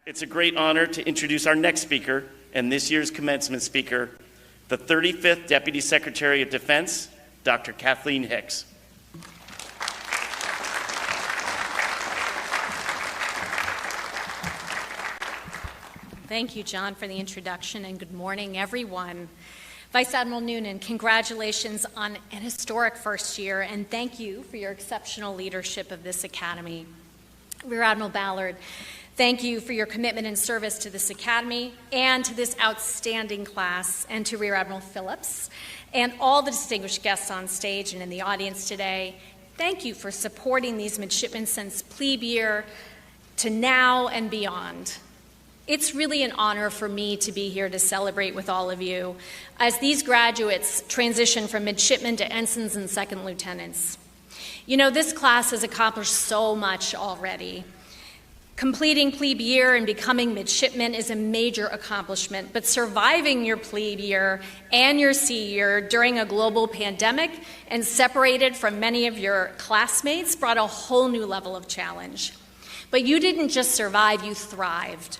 It's a great honor to introduce our next speaker and this year's commencement speaker, the 35th Deputy Secretary of Defense, Dr. Kathleen Hicks. Thank you, John, for the introduction, and good morning, everyone. Vice Admiral Noonan, congratulations on an historic first year, and thank you for your exceptional leadership of this academy. Rear Admiral Ballard, thank you for your commitment and service to this academy and to this outstanding class, and to Rear Admiral Phillips and all the distinguished guests on stage and in the audience today. Thank you for supporting these midshipmen since plebe year to now and beyond. It's really an honor for me to be here to celebrate with all of you as these graduates transition from midshipmen to ensigns and second lieutenants. You know, this class has accomplished so much already. Completing plebe year and becoming midshipmen is a major accomplishment, but surviving your plebe year and your sea year during a global pandemic and separated from many of your classmates brought a whole new level of challenge. But you didn't just survive, you thrived.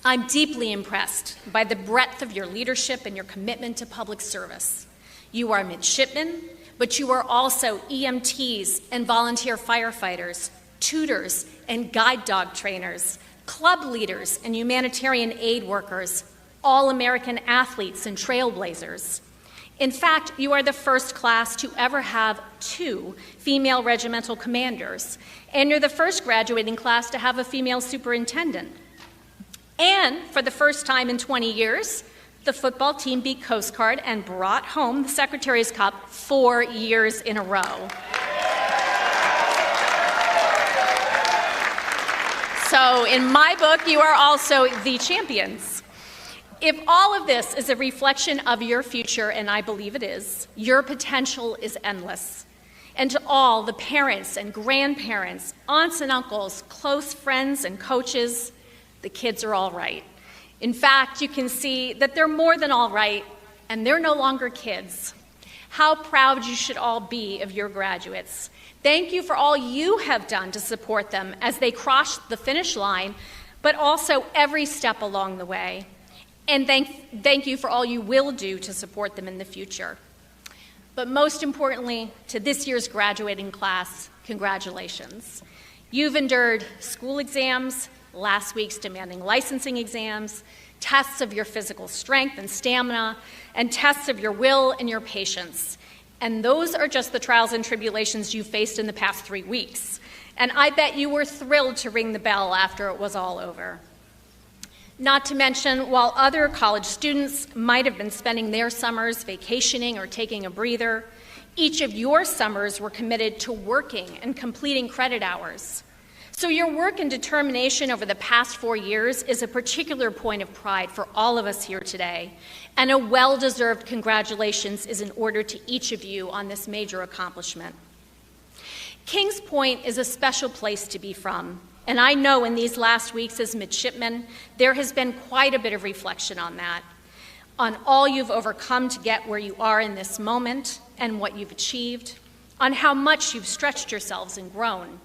I'm deeply impressed by the breadth of your leadership and your commitment to public service. You are midshipmen, but you are also EMTs and volunteer firefighters, tutors and guide dog trainers, club leaders and humanitarian aid workers, all-American athletes and trailblazers. In fact, you are the first class to ever have 2 female regimental commanders, and you're the first graduating class to have a female superintendent. And for the first time in 20 years, the football team beat Coast Guard and brought home the Secretary's Cup 4 years in a row. So in my book, you are also the champions. If all of this is a reflection of your future, and I believe it is, your potential is endless. And to all the parents and grandparents, aunts and uncles, close friends and coaches, the kids are all right. In fact, you can see that they're more than all right, and they're no longer kids. How proud you should all be of your graduates. Thank you for all you have done to support them as they cross the finish line, but also every step along the way. And thank you for all you will do to support them in the future. But most importantly, to this year's graduating class, congratulations. You've endured school exams, last week's demanding licensing exams, tests of your physical strength and stamina, and tests of your will and your patience. And those are just the trials and tribulations you faced in the past 3 weeks. And I bet you were thrilled to ring the bell after it was all over. Not to mention, while other college students might have been spending their summers vacationing or taking a breather, each of your summers were committed to working and completing credit hours. So your work and determination over the past 4 years is a particular point of pride for all of us here today, and a well-deserved congratulations is in order to each of you on this major accomplishment. Kings Point is a special place to be from, and I know in these last weeks as midshipmen, there has been quite a bit of reflection on that, on all you've overcome to get where you are in this moment and what you've achieved, on how much you've stretched yourselves and grown,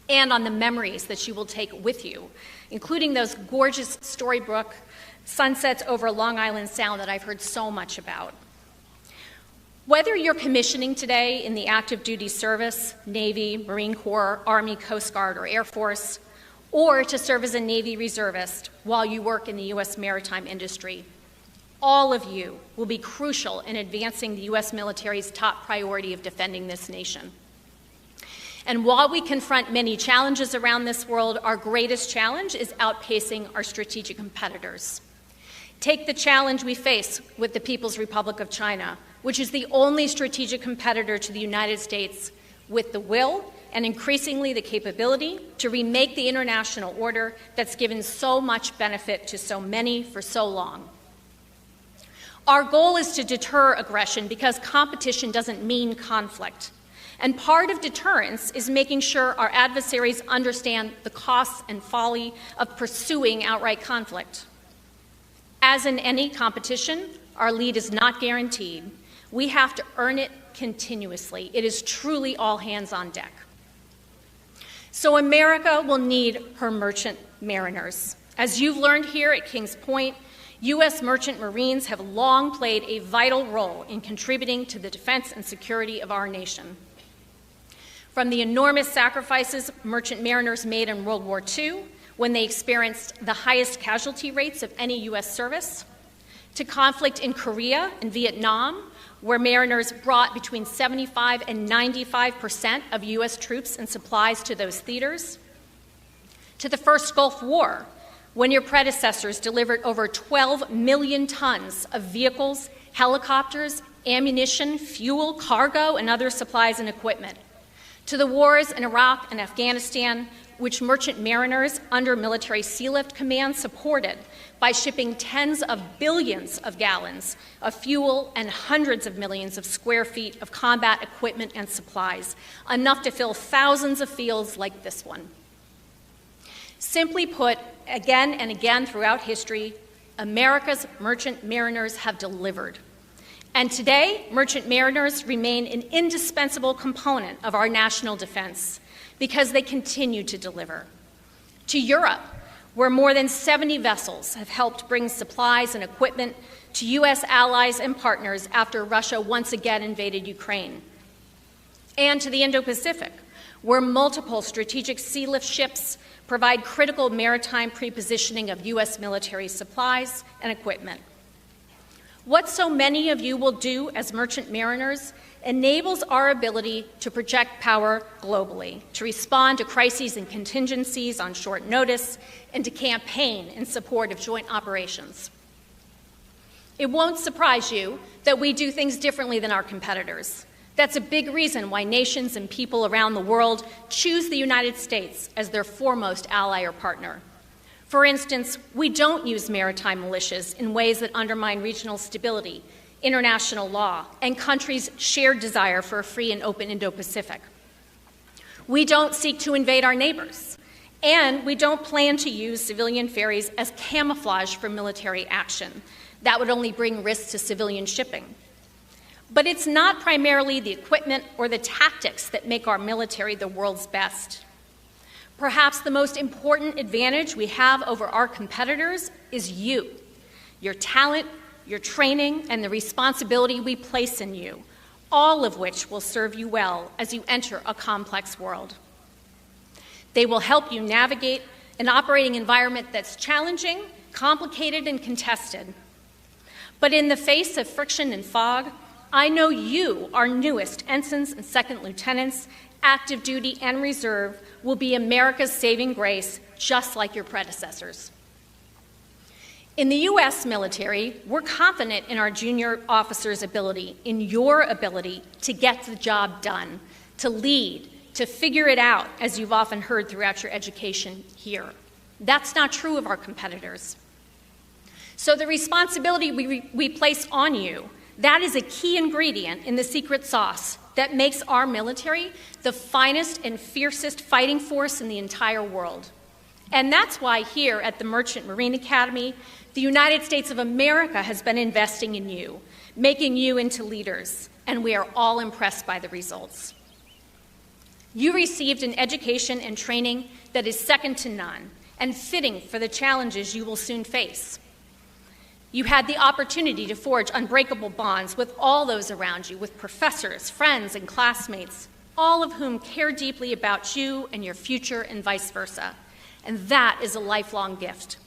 and on the memories that you will take with you, including those gorgeous Storybook sunsets over Long Island Sound that I've heard so much about. Whether you're commissioning today in the active duty service, Navy, Marine Corps, Army, Coast Guard, or Air Force, or to serve as a Navy reservist while you work in the U.S. maritime industry, all of you will be crucial in advancing the U.S. military's top priority of defending this nation. And while we confront many challenges around this world, our greatest challenge is outpacing our strategic competitors. Take the challenge we face with the People's Republic of China, which is the only strategic competitor to the United States with the will and increasingly the capability to remake the international order that's given so much benefit to so many for so long. Our goal is to deter aggression because competition doesn't mean conflict. And part of deterrence is making sure our adversaries understand the costs and folly of pursuing outright conflict. As in any competition, our lead is not guaranteed. We have to earn it continuously. It is truly all hands on deck. So America will need her merchant mariners. As you've learned here at Kings Point, U.S. merchant marines have long played a vital role in contributing to the defense and security of our nation. From the enormous sacrifices merchant mariners made in World War II, when they experienced the highest casualty rates of any U.S. service, to conflict in Korea and Vietnam, where mariners brought between 75% and 95% of U.S. troops and supplies to those theaters, to the first Gulf War, when your predecessors delivered over 12 million tons of vehicles, helicopters, ammunition, fuel, cargo, and other supplies and equipment, to the wars in Iraq and Afghanistan, which merchant mariners under Military Sealift Command supported by shipping tens of billions of gallons of fuel and hundreds of millions of square feet of combat equipment and supplies, enough to fill thousands of fields like this one. Simply put, again and again throughout history, America's merchant mariners have delivered. And today, merchant mariners remain an indispensable component of our national defense because they continue to deliver. To Europe, where more than 70 vessels have helped bring supplies and equipment to U.S. allies and partners after Russia once again invaded Ukraine. And to the Indo-Pacific, where multiple strategic sealift ships provide critical maritime prepositioning of U.S. military supplies and equipment. What so many of you will do as merchant mariners enables our ability to project power globally, to respond to crises and contingencies on short notice, and to campaign in support of joint operations. It won't surprise you that we do things differently than our competitors. That's a big reason why nations and people around the world choose the United States as their foremost ally or partner. For instance, we don't use maritime militias in ways that undermine regional stability, international law, and countries' shared desire for a free and open Indo-Pacific. We don't seek to invade our neighbors, and we don't plan to use civilian ferries as camouflage for military action. That would only bring risks to civilian shipping. But it's not primarily the equipment or the tactics that make our military the world's best. Perhaps the most important advantage we have over our competitors is you, your talent, your training, and the responsibility we place in you, all of which will serve you well as you enter a complex world. They will help you navigate an operating environment that's challenging, complicated, and contested. But in the face of friction and fog, I know you, our newest ensigns and second lieutenants, active duty and reserve, will be America's saving grace, just like your predecessors. In the U.S. military, we're confident in our junior officers' ability, in your ability to get the job done, to lead, to figure it out, as you've often heard throughout your education here. That's not true of our competitors. So the responsibility we place on you, that is a key ingredient in the secret sauce that makes our military the finest and fiercest fighting force in the entire world. And that's why here at the Merchant Marine Academy, the United States of America has been investing in you, making you into leaders, and we are all impressed by the results. You received an education and training that is second to none and fitting for the challenges you will soon face. You had the opportunity to forge unbreakable bonds with all those around you, with professors, friends, and classmates, all of whom care deeply about you and your future and vice versa. And that is a lifelong gift.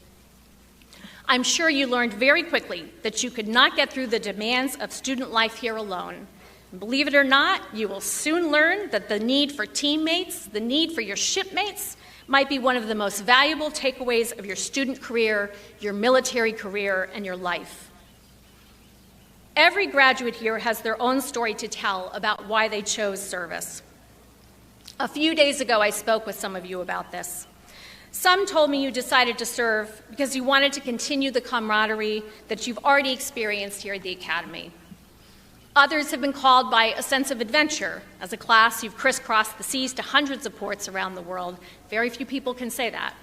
I'm sure you learned very quickly that you could not get through the demands of student life here alone. And believe it or not, you will soon learn that the need for teammates, the need for your shipmates, might be one of the most valuable takeaways of your student career, your military career, and your life. Every graduate here has their own story to tell about why they chose service. A few days ago, I spoke with some of you about this. Some told me you decided to serve because you wanted to continue the camaraderie that you've already experienced here at the Academy. Others have been called by a sense of adventure. As a class, you've crisscrossed the seas to hundreds of ports around the world. Very few people can say that.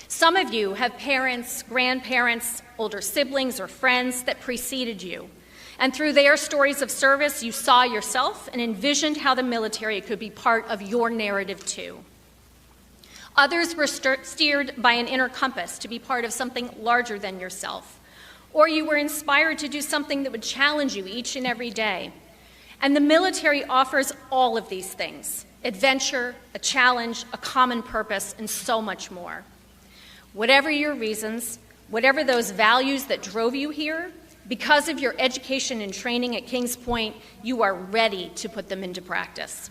Some of you have parents, grandparents, older siblings, or friends that preceded you. And through their stories of service, you saw yourself and envisioned how the military could be part of your narrative too. Others were steered by an inner compass to be part of something larger than yourself. Or you were inspired to do something that would challenge you each and every day. And the military offers all of these things: adventure, a challenge, a common purpose, and so much more. Whatever your reasons, whatever those values that drove you here, because of your education and training at Kings Point, you are ready to put them into practice.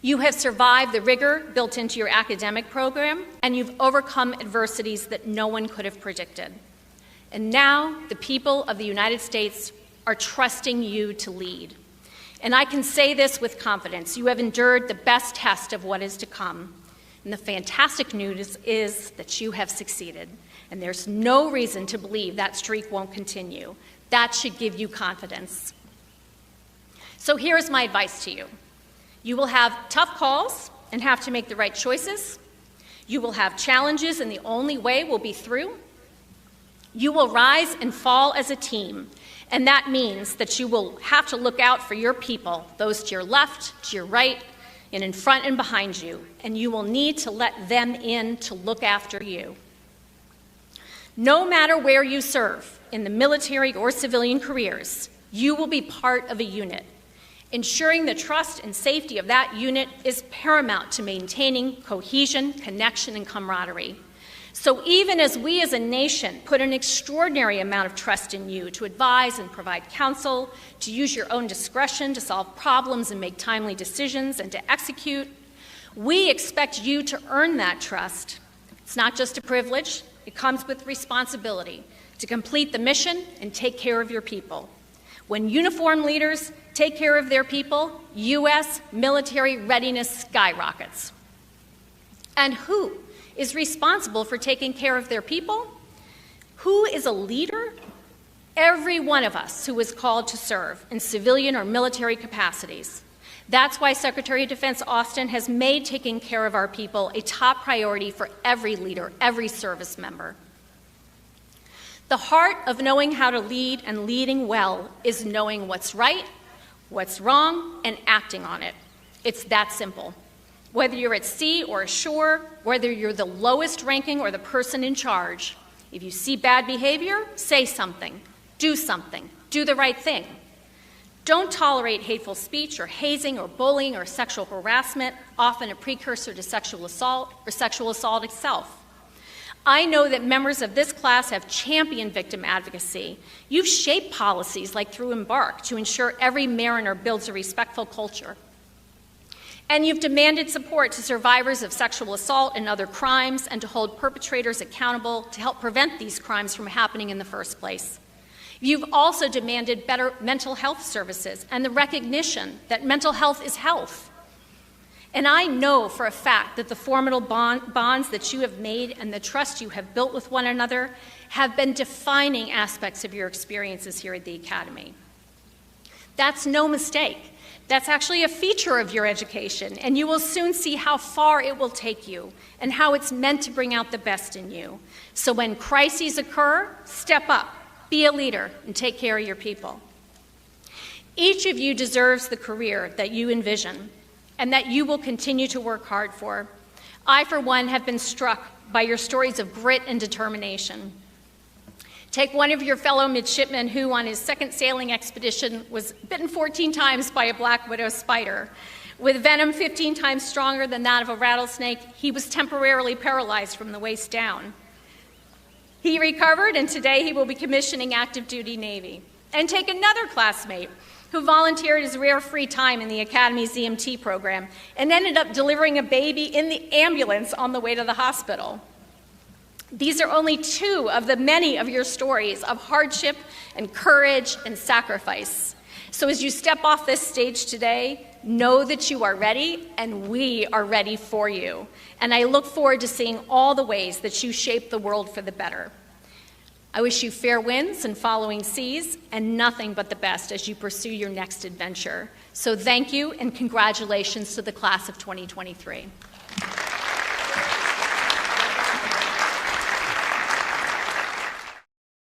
You have survived the rigor built into your academic program, and you've overcome adversities that no one could have predicted. And now the people of the United States are trusting you to lead. And I can say this with confidence: you have endured the best test of what is to come. And the fantastic news is that you have succeeded. And there's no reason to believe that streak won't continue. That should give you confidence. So here's my advice to you. You will have tough calls and have to make the right choices. You will have challenges, and the only way will be through. You will rise and fall as a team, and that means that you will have to look out for your people, those to your left, to your right, and in front and behind you, and you will need to let them in to look after you. No matter where you serve, in the military or civilian careers, you will be part of a unit. Ensuring the trust and safety of that unit is paramount to maintaining cohesion, connection, and camaraderie. So even as we as a nation put an extraordinary amount of trust in you to advise and provide counsel, to use your own discretion to solve problems and make timely decisions and to execute, we expect you to earn that trust. It's not just a privilege, it comes with responsibility to complete the mission and take care of your people. When uniformed leaders take care of their people, U.S. military readiness skyrockets. And who is responsible for taking care of their people? Who is a leader? Every one of us who is called to serve in civilian or military capacities. That's why Secretary of Defense Austin has made taking care of our people a top priority for every leader, every service member. The heart of knowing how to lead and leading well is knowing what's right, what's wrong, and acting on it. It's that simple. Whether you're at sea or ashore, whether you're the lowest ranking or the person in charge, if you see bad behavior, say something, do the right thing. Don't tolerate hateful speech or hazing or bullying or sexual harassment, often a precursor to sexual assault or sexual assault itself. I know that members of this class have championed victim advocacy. You've shaped policies like through Embark to ensure every mariner builds a respectful culture. And you've demanded support to survivors of sexual assault and other crimes and to hold perpetrators accountable to help prevent these crimes from happening in the first place. You've also demanded better mental health services and the recognition that mental health is health. And I know for a fact that the formidable bonds that you have made and the trust you have built with one another have been defining aspects of your experiences here at the Academy. That's no mistake. That's actually a feature of your education, and you will soon see how far it will take you and how it's meant to bring out the best in you. So when crises occur, step up, be a leader, and take care of your people. Each of you deserves the career that you envision and that you will continue to work hard for. I, for one, have been struck by your stories of grit and determination. Take one of your fellow midshipmen who, on his second sailing expedition, was bitten 14 times by a black widow spider. With venom 15 times stronger than that of a rattlesnake, he was temporarily paralyzed from the waist down. He recovered, and today he will be commissioning active duty Navy. And take another classmate who volunteered his rare free time in the Academy's EMT program and ended up delivering a baby in the ambulance on the way to the hospital. These are only two of the many of your stories of hardship and courage and sacrifice. So as you step off this stage today, know that you are ready and we are ready for you. And I look forward to seeing all the ways that you shape the world for the better. I wish you fair winds and following seas and nothing but the best as you pursue your next adventure. So thank you and congratulations to the class of 2023.